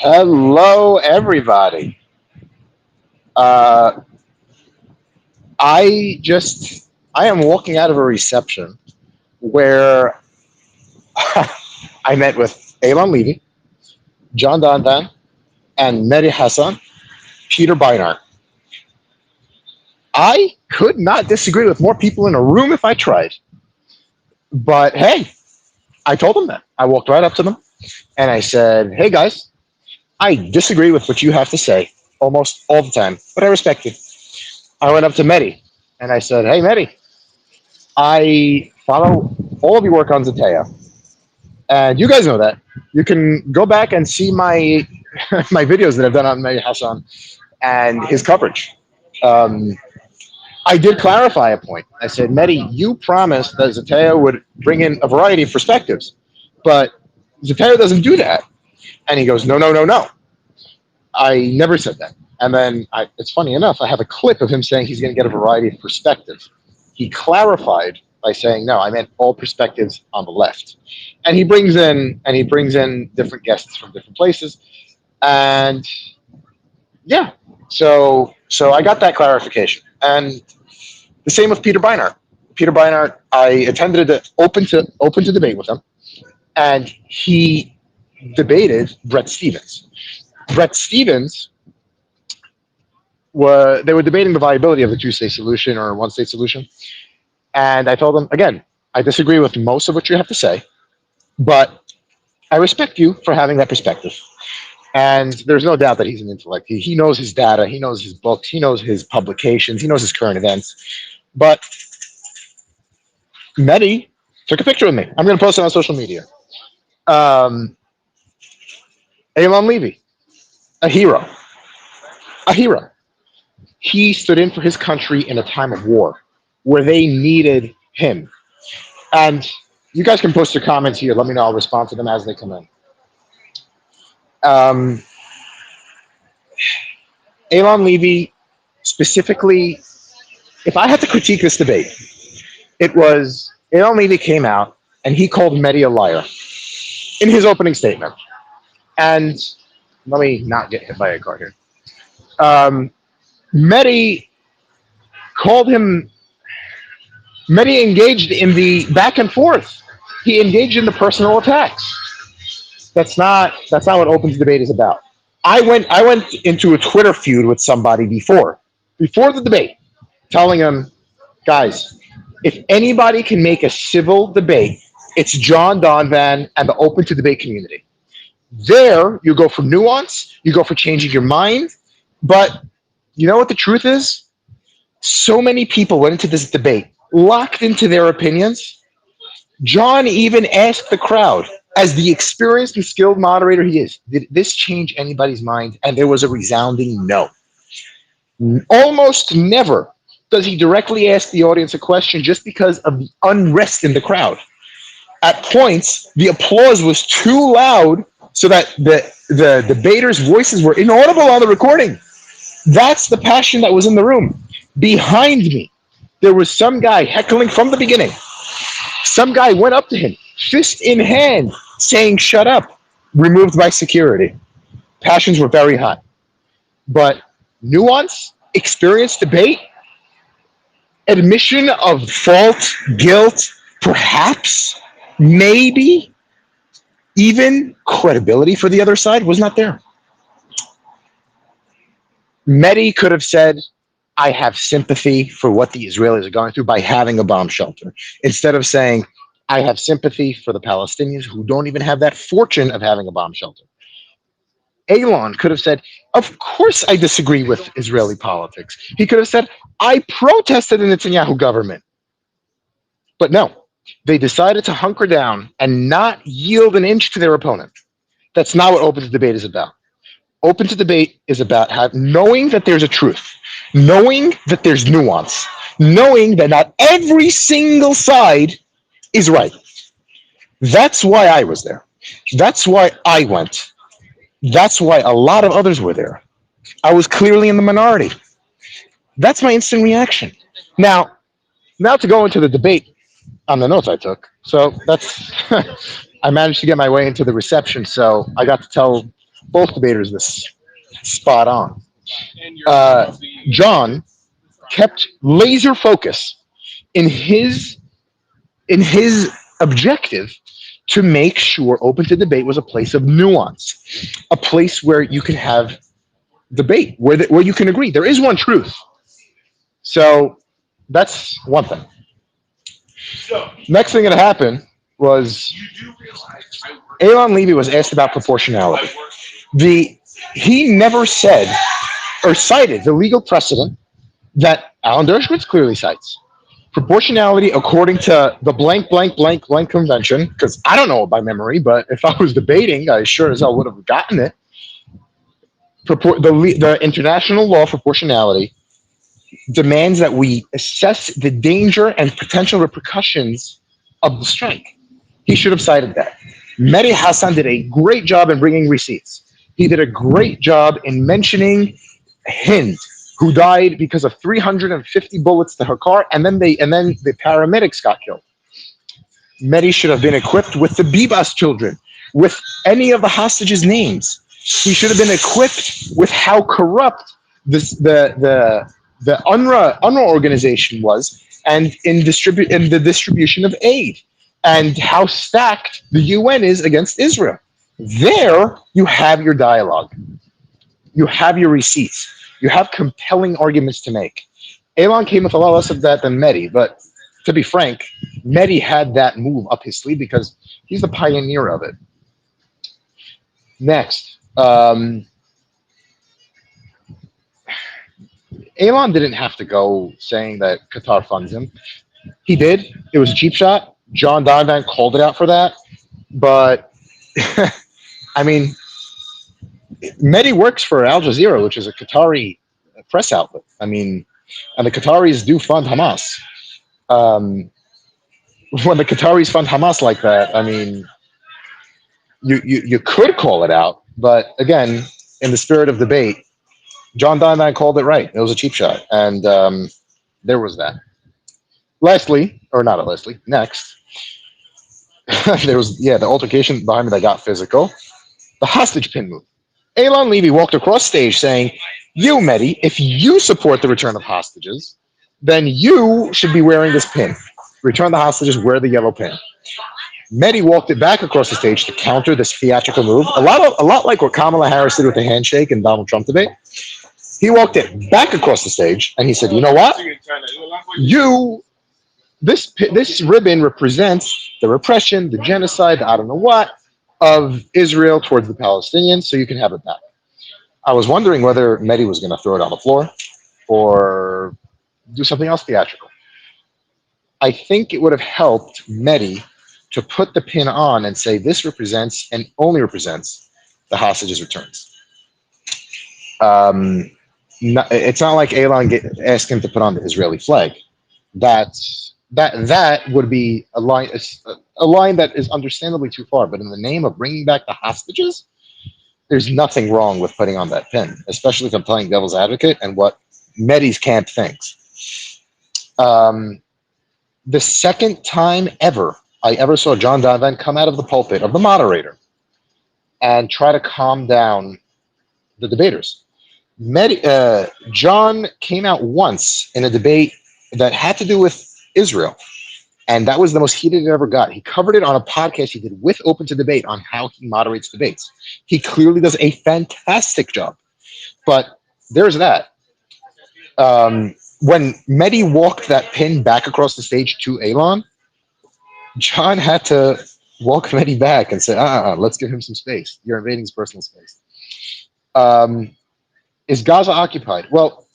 Hello, everybody. Uh, I am walking out of a reception where I met with Elon Levy, John Donvan, and Mehdi Hasan, Peter Beinart. I could not disagree with more people in a room if I tried. But hey, I told them that. I walked right up to them and I said, hey guys, I disagree with what you have to say almost all the time, but I respect you. I went up to Mehdi and I said, hey Mehdi, I follow all of your work on Zatea, and you guys know that. You can go back and see my my videos that I've done on Mehdi Hassan and his coverage. Um, I did clarify a point. I said, Mehdi, you promised that Zatea would bring in a variety of perspectives, but Zatea doesn't do that. And he goes, no, no, no, no. I never said that. And then it's funny enough, I have a clip of him saying he's going to get a variety of perspectives. He clarified by saying, no, I meant all perspectives on the left. And he brings in different guests from different places. And yeah, so I got that clarification. And the same with Peter Beinart. Peter Beinart, I attended the open to debate with him, and he debated Brett Stevens. Brett Stevens they were debating the viability of a two-state solution or a one-state solution. And I told them, again, I disagree with most of what you have to say, but I respect you for having that perspective. And there's no doubt that he's an intellect. He knows his data, he knows his books, he knows his publications, he knows his current events. But Mehdi took a picture with me. I'm going to post it on social media. Um, Elon Levy, a hero, a hero. He stood in for his country in a time of war where they needed him. And you guys can post your comments here. Let me know. I'll respond to them as they come in. Um, Elon Levy, specifically, if I had to critique this debate, it was Elon Levy came out and he called Mehdi a liar in his opening statement. And let me not get hit by a car here. Um, Mehdi called him. Mehdi engaged in the back and forth. He engaged in the personal attacks. That's not what open debate is about. I went into a Twitter feud with somebody before the debate, telling him, guys, if anybody can make a civil debate, it's John Donvan and the open to debate community. There, you go for nuance, you go for changing your mind, but you know what the truth is? So many people went into this debate locked into their opinions. John even asked the crowd, as the experienced and skilled moderator he is, did this change anybody's mind? And there was a resounding no. Almost never does he directly ask the audience a question just because of the unrest in the crowd. At points, the applause was too loud so that the debaters' voices were inaudible on the recording. That's the passion that was in the room. Behind me, there was some guy heckling from the beginning. Some guy went up to him, fist in hand, saying, shut up, removed by security. Passions were very hot. But nuance, experience, debate, admission of fault, guilt, perhaps, maybe, even credibility for the other side was not there. Mehdi could have said, I have sympathy for what the Israelis are going through by having a bomb shelter, instead of saying, I have sympathy for the Palestinians who don't even have that fortune of having a bomb shelter. Elon could have said, of course I disagree with Israeli politics. He could have said, I protested the Netanyahu government. But no, they decided to hunker down and not yield an inch to their opponent. That's not what open to debate is about. Open to debate is about knowing that there's a truth, knowing that there's nuance, knowing that not every single side is right. That's why I was there. That's why I went. That's why a lot of others were there. I was clearly in the minority. That's my instant reaction. Now to go into the debate on the notes I took. So that's I managed to get my way into the reception. So I got to tell Both debaters was spot on. John kept laser focus in his objective to make sure open to debate was a place of nuance, a place where you can have debate, where you can agree. There is one truth. So that's one thing. Next thing that happened was Elon Levy was asked about proportionality. The He never said or cited the legal precedent that Alan Dershowitz clearly cites. Proportionality according to the blank blank blank blank convention, because I don't know it by memory, but if I was debating, I sure as hell would have gotten it. The international law of proportionality demands that we assess the danger and potential repercussions of the strike. He should have cited that. Mehdi Hasan did a great job in bringing receipts. He did a great job in mentioning Hind, who died because of 350 bullets to her car, and then the paramedics got killed. Mehdi should have been equipped with the Bibas children, with any of the hostages' names. He should have been equipped with how corrupt the UNRWA organization was, and in the distribution of aid, and how stacked the UN is against Israel. There, you have your dialogue. You have your receipts. You have compelling arguments to make. Elon came with a lot less of that than Mehdi, but to be frank, Mehdi had that move up his sleeve because he's the pioneer of it. Next, Elon didn't have to go saying that Qatar funds him. He did. It was a cheap shot. John Donvan called it out for that. But, I mean, Mehdi works for Al Jazeera, which is a Qatari press outlet. I mean, and the Qataris do fund Hamas. Um, when the Qataris fund Hamas like that, I mean, you could call it out, but again, in the spirit of debate, John Donvan called it right. It was a cheap shot, and there was that. Lastly, or not lastly, next, there was the altercation behind me that got physical. The hostage pin move. Elon Levy walked across stage saying, "You, Mehdi, if you support the return of hostages, then you should be wearing this pin. Return the hostages, wear the yellow pin." Mehdi walked it back across the stage to counter this theatrical move. A lot like what Kamala Harris did with the handshake in Donald Trump debate. He walked it back across the stage and he said, "You know what? This ribbon represents the repression, the genocide, I don't know what, of Israel towards the Palestinians, so you can have it back." I was wondering whether Mehdi was going to throw it on the floor or do something else theatrical. I think it would have helped Mehdi to put the pin on and say this represents and only represents the hostages' returns. It's not like Elon asked him to put on the Israeli flag. That would be a line that is understandably too far. But in the name of bringing back the hostages, there's nothing wrong with putting on that pin, especially if I'm playing devil's advocate and what Mehdi's camp thinks. The second time I ever saw John Donvan come out of the pulpit of the moderator and try to calm down the debaters. John came out once in a debate that had to do with Israel, and that was the most heated it ever got. He covered it on a podcast he did with Open to Debate on how he moderates debates. He clearly does a fantastic job, but there's that. When Mehdi walked that pin back across the stage to Elon, John had to walk Mehdi back and say, let's give him some space. You're invading his personal space. Is Gaza occupied? Well,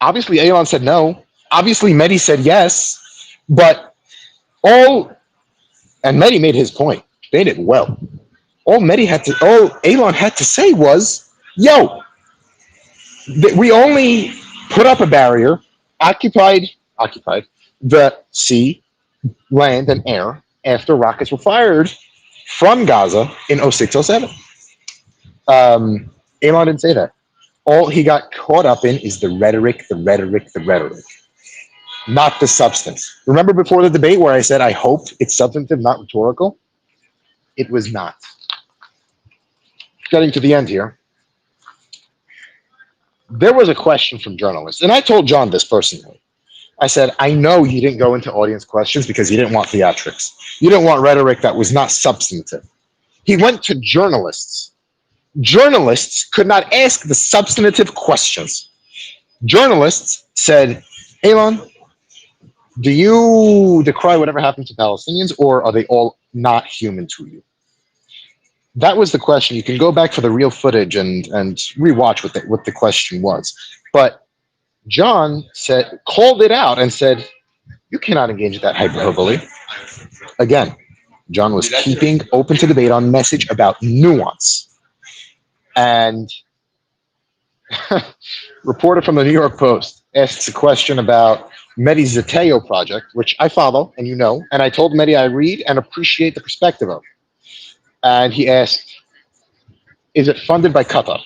obviously Elon said no. Obviously Mehdi said yes. But and Mehdi made his point. Made it well. All Elon had to say was, yo, we only put up a barrier, occupied the sea, land, and air after rockets were fired from Gaza in 06-07. Elon didn't say that. All he got caught up in is the rhetoric, not the substance. Remember before the debate where I said I hoped it's substantive, not rhetorical? It was not. getting to the end here, there was a question from journalists, and I told John this personally. I said, I know you didn't go into audience questions because you didn't want theatrics. You didn't want rhetoric that was not substantive. He went to journalists. Journalists could not ask the substantive questions. Journalists said, Elon, do you decry whatever happened to Palestinians, or are they all not human to you? That was the question. You can go back for the real footage and rewatch what the question was. But John called it out and said, you cannot engage that hyperbole. Again, John was keeping open to debate on message about nuance. And reporter from the New York Post asks a question about Mehdi's Zeteo project, which I follow and you know. And I told Mehdi I read and appreciate the perspective of. And he asked, is it funded by Qatar?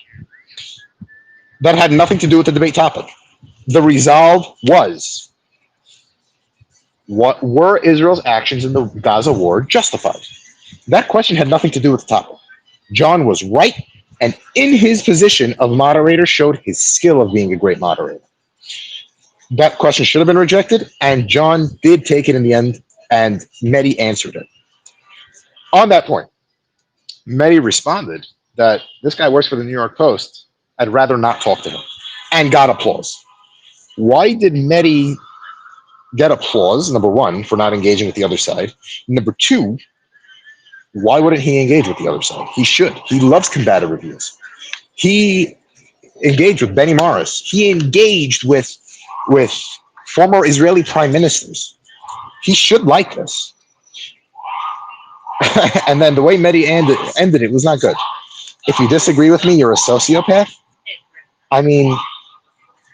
That had nothing to do with the debate topic. The resolve was, what were Israel's actions in the Gaza war justified? That question had nothing to do with the topic. John was right, and in his position of moderator showed his skill of being a great moderator. That question should have been rejected, and John did take it in the end, and Mehdi answered it. On that point, Mehdi responded that this guy works for the New York Post. I'd rather not talk to him, and got applause. Why did Mehdi get applause? Number one, for not engaging with the other side. Number two, why wouldn't he engage with the other side? He should. He loves combative reviews. He engaged with Benny Morris. He engaged with former Israeli prime ministers. He should like this. And then the way Mehdi ended it was not good. If you disagree with me, you're a sociopath. I mean,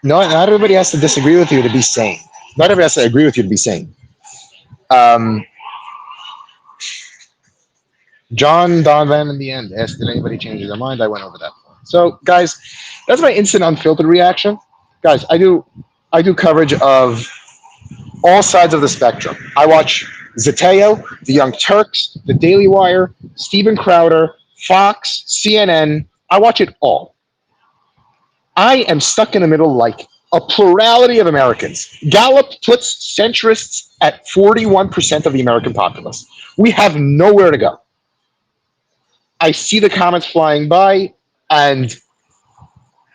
no, not everybody has to disagree with you to be sane. Not everybody has to agree with you to be sane. John Donovan in the end asked, did anybody change their mind? I went over that point. So, guys, that's my instant unfiltered reaction. Guys, I do coverage of all sides of the spectrum. I watch Zeteo, The Young Turks, The Daily Wire, Steven Crowder, Fox, CNN. I watch it all. I am stuck in the middle like a plurality of Americans. Gallup puts centrists at 41% of the American populace. We have nowhere to go. I see the comments flying by, and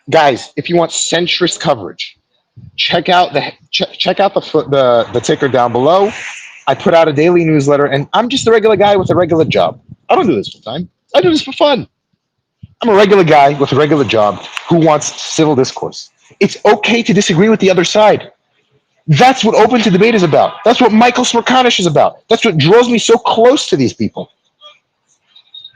guys, if you want centrist coverage, check out the ticker down below. I put out a daily newsletter, and I'm just a regular guy with a regular job. I don't do this full time. I do this for fun. I'm a regular guy with a regular job who wants civil discourse. It's okay to disagree with the other side. That's what open to debate is about. That's what Michael Smerconish is about. That's what draws me so close to these people.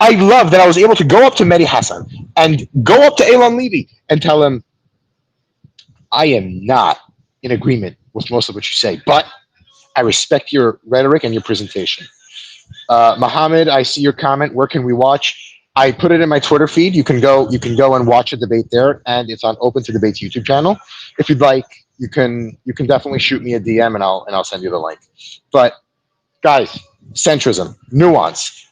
I love that I was able to go up to Mehdi Hasan and go up to Elon Levy and tell him, I am not in agreement with most of what you say, but I respect your rhetoric and your presentation. Mohammed, I see your comment. Where can we watch? I put it in my Twitter feed. You can go and watch a debate there, and it's on Open to Debate's YouTube channel. If you'd like, you can definitely shoot me a DM, and I'll send you the link. But guys, centrism, nuance.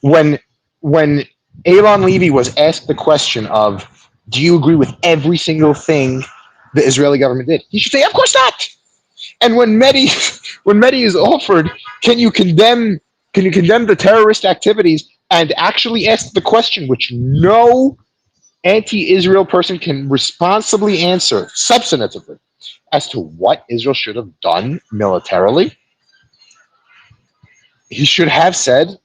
When Elon Levy was asked the question of, do you agree with every single thing the Israeli government did? He should say, of course not. And when Mehdi is offered, can you condemn the terrorist activities and actually ask the question, which no anti-Israel person can responsibly answer substantively, as to what Israel should have done militarily? He should have said,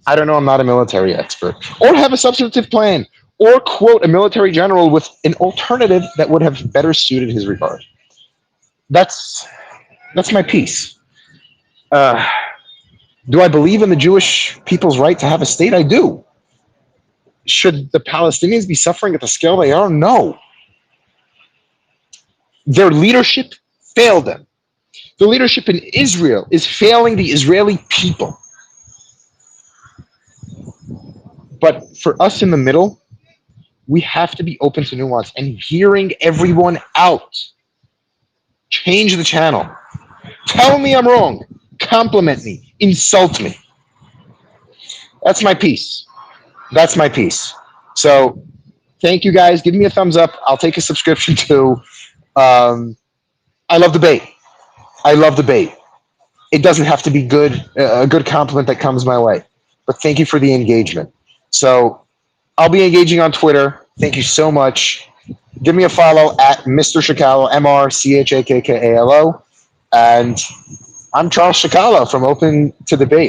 I don't know, I'm not a military expert, or have a substantive plan, or quote a military general with an alternative that would have better suited his regard. That's my piece. Do I believe in the Jewish people's right to have a state? I do. Should the Palestinians be suffering at the scale they are? No. Their leadership failed them. The leadership in Israel is failing the Israeli people. But for us in the middle, we have to be open to nuance and hearing everyone out. Change the channel. Tell me I'm wrong. Compliment me. Insult me. That's my piece. So Thank you guys. Give me a thumbs up. I'll take a subscription too. Um, I love debate. I love debate. It doesn't have to be good, a good compliment that comes my way. But thank you for the engagement. So I'll be engaging on Twitter. Thank you so much. Give me a follow at Mr. Chicalo, MrChakkalo. And I'm Charles Chicalo from Open to Debate.